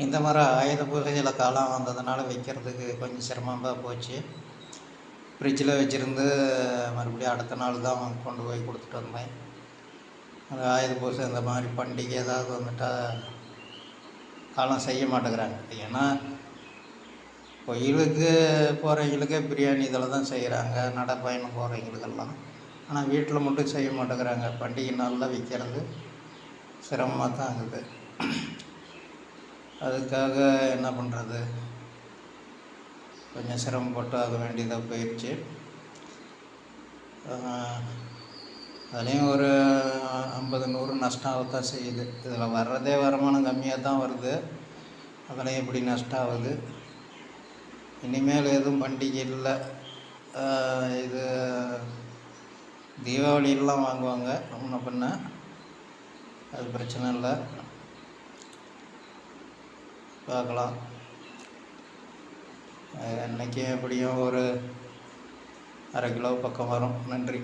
இந்த மாதிரி ஆயுத பூஜையில் காலம் வந்ததுனால வைக்கிறதுக்கு கொஞ்சம் சிரமமாக போச்சு. ஃப்ரிட்ஜில் வச்சுருந்து மறுபடியும் அடுத்த நாள் தான் கொண்டு போய் கொடுத்துட்டு வந்தேன். அந்த ஆயுத பூஜை இந்த மாதிரி பண்டிகை ஏதாவது வந்துட்டால் காலம் செய்ய மாட்டேங்கிறாங்க. ஏன்னா கோயிலுக்கு போகிறவங்களுக்கே பிரியாணி இதில் தான் செய்கிறாங்க, நடைப்பயணம் போகிறவங்களுக்கெல்லாம். ஆனால் வீட்டில் மட்டும் செய்ய மாட்டேங்கிறாங்க. பண்டிகை நாளில் விற்கிறது சிரமமாக தான் இருக்குது. அதுக்காக என்ன பண்ணுறது, கொஞ்சம் சிரமப்பட்டு ஆக வேண்டியதாக போயிடுச்சு. அதுலேயும் ஒரு 50-100 நஷ்டம் ஆகத்தான் செய்யுது. இதில் வர்றதே வருமானம் கம்மியாக தான் வருது, அதில் எப்படி நஷ்டம் ஆகுது. இனிமேல் எதுவும் பண்டிகை இல்லை. இது தீபாவளியெல்லாம் வாங்குவாங்க முன்ன பின்ன, அது பிரச்சனை இல்லை, பார்க்கலாம். இன்றைக்கி எப்படியும் ஒரு 1/2 கிலோ பக்கம் வரும். நன்றி.